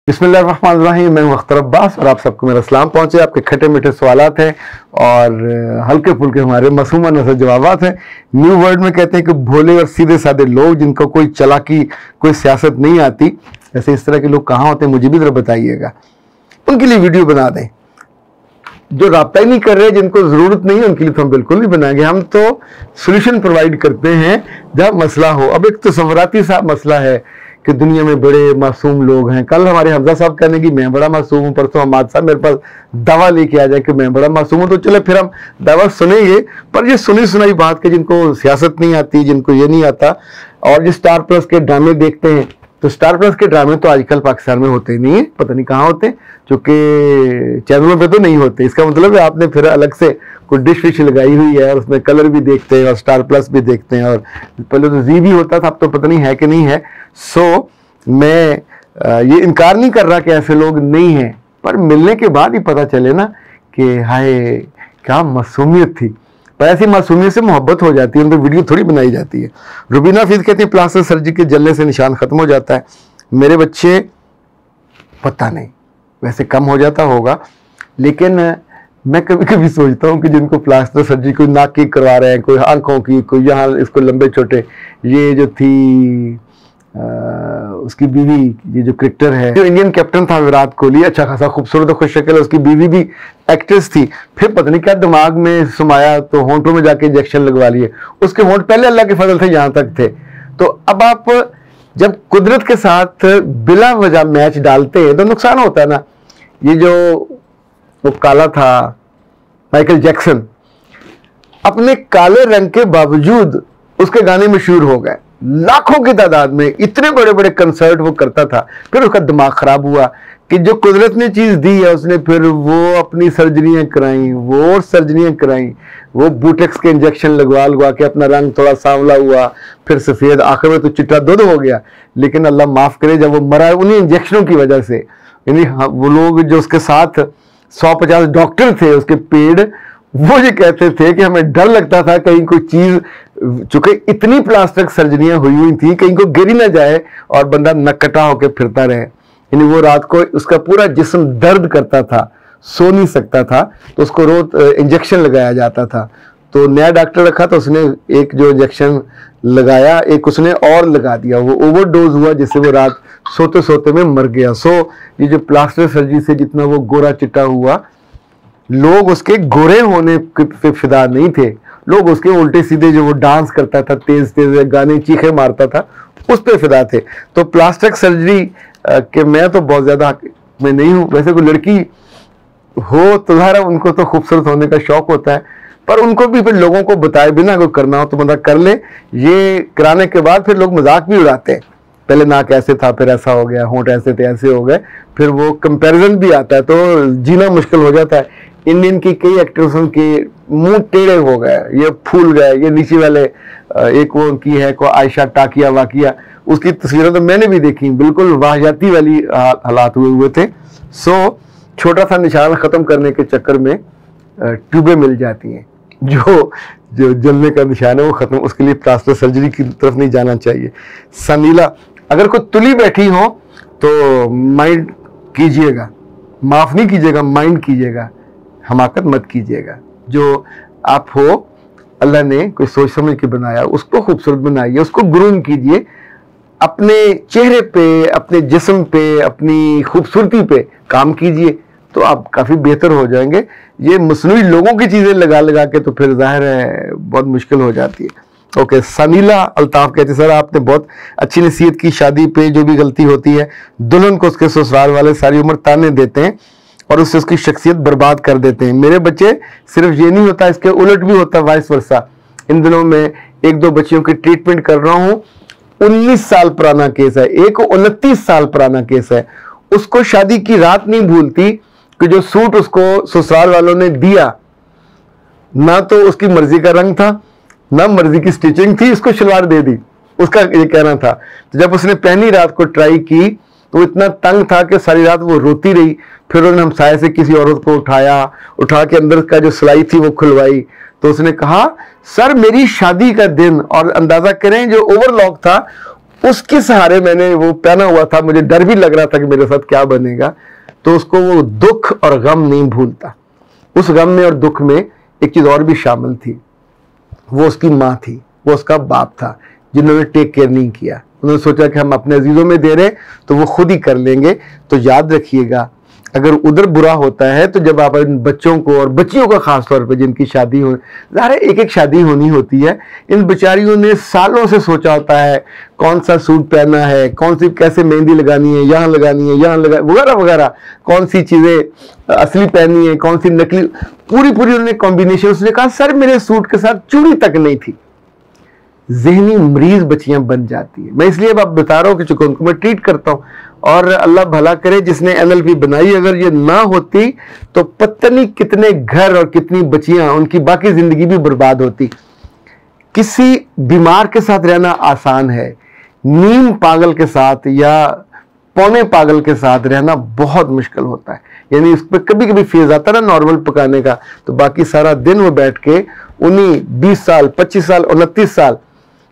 बिस्मिल्लाहिर्रहमानिर्रहीम। मैं अख्तर अब्बास और आप सबको मेरा सलाम पहुंचे। आपके खट्टे मीठे सवालात हैं और हल्के फुल्के हमारे मासूमाना से जवाबात हैं। न्यू वर्ल्ड में कहते हैं कि भोले और सीधे साधे लोग जिनको कोई चालाकी कोई सियासत नहीं आती, ऐसे इस तरह के लोग कहाँ होते हैं मुझे भी ज़रा बताइएगा, उनके लिए वीडियो बना दें। जो राब्ता ही नहीं कर रहे, जिनको ज़रूरत नहीं है, उनके लिए तो हम बिल्कुल नहीं बनाएंगे। हम तो सोल्यूशन प्रोवाइड करते हैं जब मसला हो। अब एक तसव्वुराती सा मसला है कि दुनिया में बड़े मासूम लोग हैं। कल हमारे हमजा साहब कहने की मैं बड़ा मासूम हूँ, परसों हमाद साहब मेरे पास दावा लेके आ जाए कि मैं बड़ा मासूम हूँ, तो चले फिर हम दावा सुनेंगे। पर ये सुनी सुनाई बात के जिनको सियासत नहीं आती, जिनको ये नहीं आता, और जो स्टार प्लस के ड्रामे देखते हैं, तो स्टार प्लस के ड्रामे तो आजकल पाकिस्तान में होते ही नहीं है, पता नहीं कहाँ होते, चूँकि चैनलों पे तो नहीं होते। इसका मतलब है आपने फिर अलग से कोई डिश विश लगाई हुई है और उसमें कलर भी देखते हैं और स्टार प्लस भी देखते हैं। और पहले तो जी भी होता था, अब तो पता नहीं है कि नहीं है। सो मैं ये इनकार नहीं कर रहा कि ऐसे लोग नहीं हैं, पर मिलने के बाद ही पता चले ना कि हाय क्या मासूमियत थी। पर ऐसी मासूमियत से मोहब्बत हो जाती है, उन पर वीडियो थोड़ी बनाई जाती है। रुबीना हफीज कहती है प्लास्टिक सर्जरी के जलने से निशान खत्म हो जाता है। मेरे बच्चे पता नहीं, वैसे कम हो जाता होगा, लेकिन मैं कभी कभी सोचता हूँ कि जिनको प्लास्टर सर्जरी कोई नाक की करवा रहे हैं, कोई आंखों की, कोई यहाँ इसको लंबे छोटे, ये जो थी उसकी बीवी, ये जो क्रिकेटर है, जो इंडियन कैप्टन था विराट कोहली, अच्छा खासा खूबसूरत और खुश शक्ल, उसकी बीवी भी एक्ट्रेस थी। फिर पता नहीं क्या दिमाग में समाया तो होंठों में जाके इंजेक्शन लगवा लिए। उसके होंठ पहले अल्लाह के फजल से यहाँ तक थे। तो अब आप जब कुदरत के साथ बिला वजह मैच डालते हैं तो नुकसान होता है ना। ये जो वो काला था माइकल जैक्सन, अपने काले रंग के बावजूद उसके गाने मशहूर हो गए, लाखों की तादाद में, इतने बड़े बड़े कंसर्ट वो करता था। फिर उसका दिमाग खराब हुआ कि जो कुदरत ने चीज दी है उसने फिर वो अपनी सर्जरियां कराई, वो सर्जरियां कराई, वो बूटेक्स के इंजेक्शन लगवा के अपना रंग थोड़ा सांवला हुआ, फिर सफेद, आखिर में तो चिट्टा दूध हो गया। लेकिन अल्लाह माफ करे, जब वो मरा उन्हीं इंजेक्शनों की वजह से, यानी वो लोग जो उसके साथ 150 डॉक्टर थे उसके पेड, वो ये कहते थे कि हमें डर लगता था कहीं कोई चीज, चूंकि इतनी प्लास्टिक सर्जरियां हुई थी, कहीं को गिरी ना जाए और बंदा नकटा होकर फिरता रहे। यानी वो रात को उसका पूरा जिस्म दर्द करता था, सो नहीं सकता था, तो उसको रोज इंजेक्शन लगाया जाता था। तो नया डॉक्टर रखा तो उसने एक जो इंजेक्शन लगाया, एक उसने और लगा दिया, वो ओवरडोज हुआ जिससे वो रात सोते सोते में मर गया। सो ये जो प्लास्टिक सर्जरी से जितना वो गोरा चिट्टा हुआ, लोग उसके गोरे होने पे फिदा नहीं थे, लोग उसके उल्टे सीधे जो वो डांस करता था, तेज तेज गाने चीखे मारता था, उस पे फिदा थे। तो प्लास्टिक सर्जरी के मैं तो बहुत ज्यादा मैं नहीं हूँ। वैसे कोई लड़की हो तो ज़ाहिर उनको तो खूबसूरत होने का शौक होता है, पर उनको भी फिर लोगों को बताए बिना अगर करना हो तो बंदा कर ले। ये कराने के बाद फिर लोग मजाक भी उड़ाते हैं, पहले नाक ऐसे था फिर ऐसा हो गया, होंठ ऐसे थे ऐसे हो गए, फिर वो कंपैरिजन भी आता है तो जीना मुश्किल हो जाता है। इंडियन की कई एक्ट्रेसों के मुंह टेढ़े हो गए, ये फूल गए, ये नीचे वाले, एक वो उनकी है को आयशा टाकिया वाकिया, उसकी तस्वीरें तो मैंने भी देखी, बिल्कुल वाहियाती वाली हालात हुए थे। सो छोटा सा निशान खत्म करने के चक्कर में ट्यूबें मिल जाती हैं, जो जलने का निशान है वो खत्म, उसके लिए प्लास्टिक सर्जरी की तरफ नहीं जाना चाहिए। सनीला, अगर कोई तुली बैठी हो तो माइंड कीजिएगा, माफ नहीं कीजिएगा, माइंड कीजिएगा, हमाकत मत कीजिएगा। जो आप हो, अल्लाह ने कोई सोच समझ के बनाया, उसको खूबसूरत बनाइए, उसको ग्रूम कीजिए, अपने चेहरे पे, अपने जिस्म पे, अपनी खूबसूरती पे काम कीजिए, तो आप काफ़ी बेहतर हो जाएंगे। ये मसनूई लोगों की चीज़ें लगा लगा के तो फिर जाहिर है बहुत मुश्किल हो जाती है। ओके, सनीला अल्ताफ कहते सर आपने बहुत अच्छी नसीहत की, शादी पे जो भी गलती होती है दुल्हन को उसके ससुराल वाले सारी उम्र ताने देते हैं और उससे उसकी शख्सियत बर्बाद कर देते हैं। मेरे बच्चे सिर्फ ये नहीं होता, इसके उलट भी होता, वाइस वर्सा। इन दिनों में 1-2 बच्चियों की ट्रीटमेंट कर रहा हूँ, 19 साल पुराना केस है, एक 29 साल पुराना केस है। उसको शादी की रात नहीं भूलती कि जो सूट उसको ससुराल वालों ने दिया, ना तो उसकी मर्जी का रंग था, ना मर्जी की स्टिचिंग थी, उसको शलवार दे दी, उसका ये कहना था। तो जब उसने पहली रात को ट्राई की तो इतना तंग था कि सारी रात वो रोती रही। फिर उन्होंने हमसाये से किसी औरत को उठा के अंदर का जो सिलाई थी वो खुलवाई, तो उसने कहा सर मेरी शादी का दिन, और अंदाजा करें जो ओवरलॉक था उसके सहारे मैंने वो पहना हुआ था, मुझे डर भी लग रहा था कि मेरे साथ क्या बनेगा, तो उसको वो दुख और गम नहीं भूलता। उस गम में और दुख में एक चीज और भी शामिल थी, वो उसकी माँ थी, वो उसका बाप था, जिन्होंने टेक केयर नहीं किया। उन्होंने सोचा कि हम अपने अजीजों में दे रहे तो वो खुद ही कर लेंगे। तो याद रखिएगा, अगर उधर बुरा होता है तो जब आप इन बच्चों को, और बच्चियों का खास तौर पे जिनकी शादी हो, ज़ाहिर है एक एक शादी होनी होती है, इन बेचारियों ने सालों से सोचा होता है कौन सा सूट पहनना है, कौन सी कैसे मेहंदी लगानी है, यहाँ लगानी है, यहाँ लगा वगैरह वगैरह, कौन सी चीज़ें असली पहननी है, कौन सी नकली, पूरी उन्होंने कॉम्बिनेशन। उसने कहा सर मेरे सूट के साथ चूड़ी तक नहीं थी। ज़हनी मरीज बच्चियां बन जाती है। मैं इसलिए अब बता रहा हूँ कि चूंकि उनको मैं ट्रीट करता हूँ, और अल्लाह भला करे जिसने NLP बनाई, अगर ये ना होती तो पता नहीं कितने घर और कितनी बच्चियां, उनकी बाकी जिंदगी भी बर्बाद होती। किसी बीमार के साथ रहना आसान है, नीम पागल के साथ या पौने पागल के साथ रहना बहुत मुश्किल होता है। यानी इस पर कभी कभी फेज आता है ना नॉर्मल पकाने का, तो बाकी सारा दिन वो बैठ के उन्हीं 20 साल 25 साल 29 साल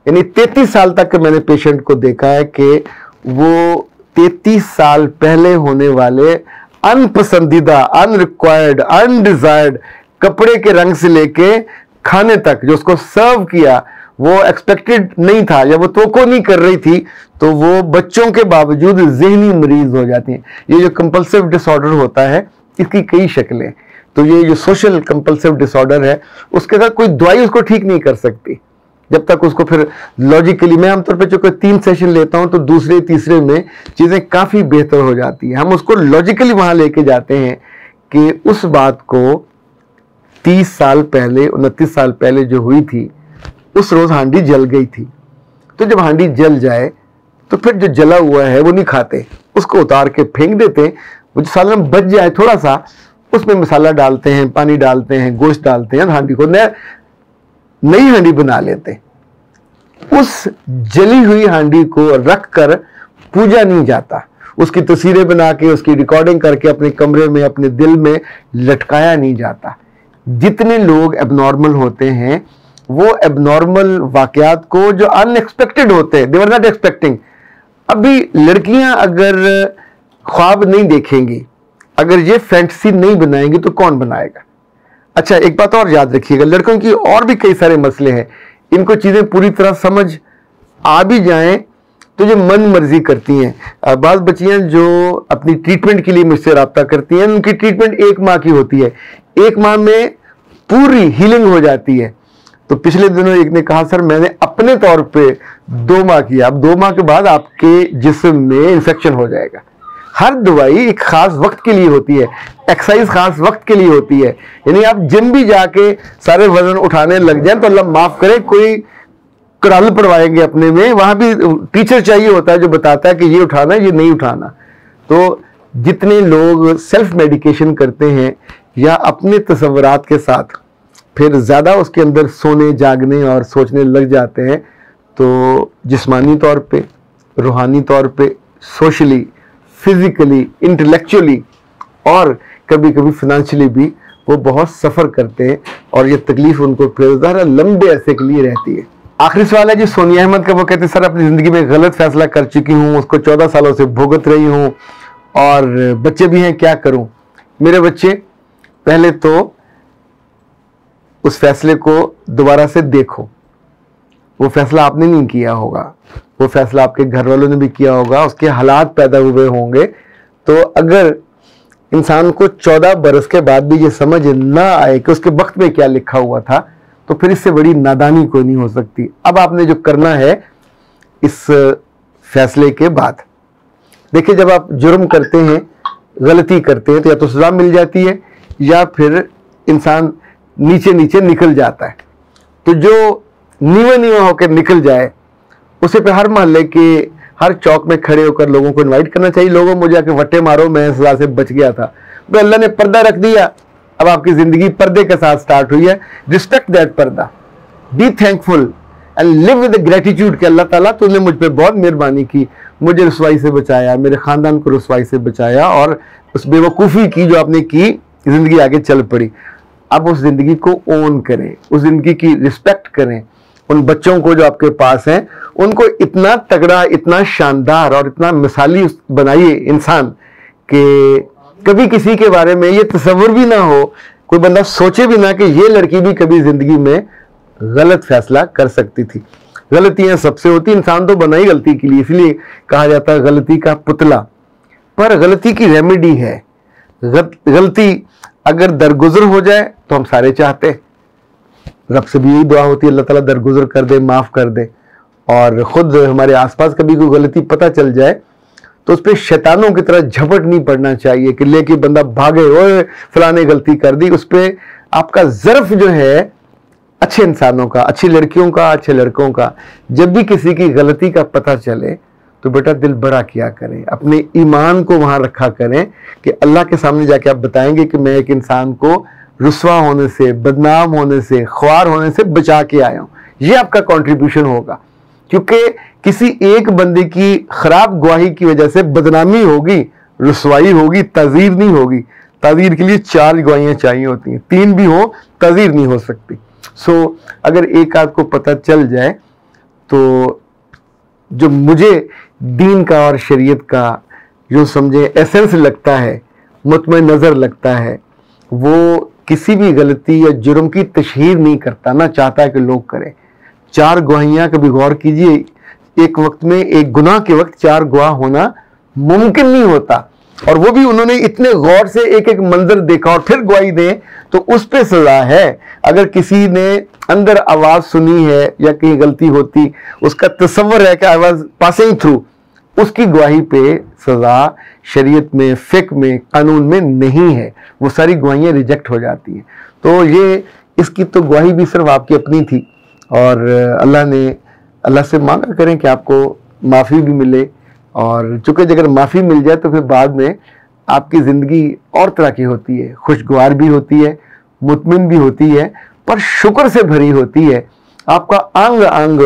यानी 33 साल तक मैंने पेशेंट को देखा है कि वो 33 साल पहले होने वाले अनपसंदीदा, अनरिक्वायर्ड, अनडिजायर्ड कपड़े के रंग से लेके खाने तक जो उसको सर्व किया वो एक्सपेक्टेड नहीं था या वो तो नहीं कर रही थी, तो वो बच्चों के बावजूद ज़हनी मरीज हो जाती हैं। ये जो कंपल्सिव डिसऑर्डर होता है इसकी कई शक्लें, तो ये जो सोशल कंपल्सिव डिसऑर्डर है उसके साथ कोई दवाई उसको ठीक नहीं कर सकती जब तक उसको फिर लॉजिकली, मैं आमतौर पर चूंकि 3 सेशन लेता हूं तो दूसरे तीसरे में चीज़ें काफ़ी बेहतर हो जाती है। हम उसको लॉजिकली वहाँ लेके जाते हैं कि उस बात को 30 साल पहले 29 साल पहले जो हुई थी उस रोज़ हांडी जल गई थी, तो जब हांडी जल जाए तो फिर जो जला हुआ है वो नहीं खाते, उसको उतार के फेंक देते हैं। वो जो सालन बच जाए थोड़ा सा, उसमें मसाला डालते हैं, पानी डालते हैं, गोश्त डालते हैं, हांडी को नई हांडी बना लेते हैं। उस जली हुई हांडी को रख कर पूजा नहीं जाता, उसकी तस्वीरें बना के उसकी रिकॉर्डिंग करके अपने कमरे में अपने दिल में लटकाया नहीं जाता। जितने लोग एबनॉर्मल होते हैं वो एबनॉर्मल वाकयात को जो अनएक्सपेक्टेड होते हैं, दे वर नॉट एक्सपेक्टिंग। अभी लड़कियां अगर ख्वाब नहीं देखेंगी, अगर ये फैंटेसी नहीं बनाएंगी तो कौन बनाएगा। अच्छा एक बात और याद रखिएगा, लड़कों की और भी कई सारे मसले हैं, इनको चीज़ें पूरी तरह समझ आ भी जाएं तो ये मन मर्जी करती हैं। बाज़ बच्चियां जो अपनी ट्रीटमेंट के लिए मुझसे रब्ता करती हैं, उनकी ट्रीटमेंट 1 माह की होती है, 1 माह में पूरी हीलिंग हो जाती है। तो पिछले दिनों एक ने कहा सर मैंने अपने तौर पे 2 माह किया, अब 2 माह के बाद आपके जिस्म में इन्फेक्शन हो जाएगा। हर दवाई एक खास वक्त के लिए होती है, एक्सरसाइज खास वक्त के लिए होती है। यानी आप जिम भी जाके सारे वजन उठाने लग जाए तो अल्लाह माफ करे कोई कराल पड़वाएंगे अपने में, वहां भी टीचर चाहिए होता है जो बताता है कि ये उठाना है ये नहीं उठाना। तो जितने लोग सेल्फ मेडिकेशन करते हैं या अपने तसव्वुरात के साथ फिर ज़्यादा उसके अंदर सोने जागने और सोचने लग जाते हैं, तो जिस्मानी तौर पे, रूहानी तौर पे, सोशली, फिजिकली, इंटेलेक्चुअली और कभी कभी फाइनेंशियली भी वो बहुत सफ़र करते हैं और ये तकलीफ उनको फिर ज़रा लंबे अरसे के लिए रहती है। आखिरी सवाल है जी सोनिया अहमद का, वो कहते हैं सर अपनी ज़िंदगी में गलत फैसला कर चुकी हूँ, उसको 14 सालों से भुगत रही हूँ और बच्चे भी हैं, क्या करूँ। मेरे बच्चे, पहले तो उस फैसले को दोबारा से देखो, वो फैसला आपने नहीं किया होगा, वो फैसला आपके घर वालों ने भी किया होगा, उसके हालात पैदा हुए होंगे। तो अगर इंसान को 14 बरस के बाद भी ये समझ ना आए कि उसके वक्त में क्या लिखा हुआ था, तो फिर इससे बड़ी नादानी कोई नहीं हो सकती। अब आपने जो करना है इस फैसले के बाद, देखिए जब आप जुर्म करते हैं, गलती करते हैं, तो या तो सजा मिल जाती है या फिर इंसान नीचे नीचे निकल जाता है। तो जो नीवा होकर निकल जाए उसे पे हर मोहल्ले के हर चौक में खड़े होकर लोगों को इनवाइट करना चाहिए, लोगों मुझे आके वट्टे मारो मैं सजा से बच गया था। तो अल्लाह ने पर्दा रख दिया, अब आपकी जिंदगी पर्दे के साथ स्टार्ट हुई है। रिस्पेक्ट दैट पर्दा, be thankful and live with gratitude कि अल्लाह ताला तूने मुझ पे बहुत मेहरबानी की, मुझे रुसवाई से बचाया, मेरे खानदान को रुसवाई से बचाया और उस बेवकूफ़ी की जो आपने की जिंदगी आगे चल पड़ी। अब उस जिंदगी को ओन करें, उस जिंदगी की रिस्पेक्ट करें। उन बच्चों को जो आपके पास हैं उनको इतना तगड़ा, इतना शानदार और इतना मिसाली बनाइए इंसान कि कभी किसी के बारे में ये तस्वुर भी ना हो, कोई बंदा सोचे भी ना कि ये लड़की भी कभी जिंदगी में गलत फैसला कर सकती थी। गलतियां सबसे होती, इंसान तो बना ही गलती के लिए, इसलिए कहा जाता है गलती का पुतला। पर गलती की रेमेडी है। गलती अगर दरगुजर हो जाए तो हम सारे चाहते हैं, रब से भी यही दुआ होती है अल्लाह ताला दरगुजर कर दे, माफ कर दे। और खुद हमारे आसपास कभी कोई गलती पता चल जाए तो उस पर शैतानों की तरह झपट नहीं पड़ना चाहिए कि लेके बंदा भागे, ओए फलाने गलती कर दी। उस पर आपका ज़र्फ जो है अच्छे इंसानों का, अच्छी लड़कियों का, अच्छे लड़कों का, जब भी किसी की गलती का पता चले तो बेटा दिल बड़ा किया करें, अपने ईमान को वहां रखा करें कि अल्लाह के सामने जाके आप बताएंगे कि मैं एक इंसान को रुस्वा होने से, बदनाम होने से, ख्वार होने से बचा के आया हूं। ये आपका कंट्रीब्यूशन होगा, क्योंकि किसी एक बंदे की खराब गवाही की वजह से बदनामी होगी, रुसवाई होगी, ताज़ीर नहीं होगी। ताज़ीर के लिए 4 गवाहियां चाहिए होती हैं, 3 भी हो ताज़ीर नहीं हो सकती। अगर एक आध को पता चल जाए तो जो मुझे दीन का और शरीयत का जो समझे एसेंस लगता है, मुतमईन नज़र लगता है, वो किसी भी गलती या जुर्म की तशहीर नहीं करता, ना चाहता है कि लोग करें। 4 गवाहियां, कभी गौर कीजिए, एक वक्त में, एक गुनाह के वक्त 4 गवाह होना मुमकिन नहीं होता। और वो भी उन्होंने इतने गौर से एक एक मंजर देखा और फिर गवाही दें तो उस पे सजा है। अगर किसी ने अंदर आवाज सुनी है या कहीं गलती होती, उसका तस्वर है कि आई वाज पासिंग थ्रू, उसकी गवाही पे सजा शरीयत में, फिक्र में, कानून में नहीं है। वो सारी गवाहियां रिजेक्ट हो जाती हैं। तो ये इसकी तो गवाही भी सिर्फ आपकी अपनी थी और अल्लाह से मांगा करें कि आपको माफ़ी भी मिले। और चूँकि अगर माफ़ी मिल जाए तो फिर बाद में आपकी ज़िंदगी और तरह की होती है, खुशगवार भी होती है, मुतमिन भी होती है, पर शुक्र से भरी होती है। आपका अंग अंग,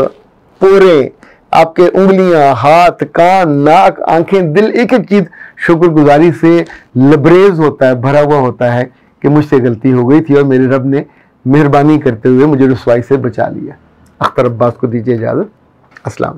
पोरे, आपके उंगलियां, हाथ, कान, नाक, आंखें, दिल, एक एक चीज़ शुक्रगुजारी से लबरेज होता है, भरा हुआ होता है कि मुझसे गलती हो गई थी और मेरे रब ने मेहरबानी करते हुए मुझे रुसवाई से बचा लिया। अख्तर अब्बास को दीजिए इजाज़त। अस्सलाम वालेकुम।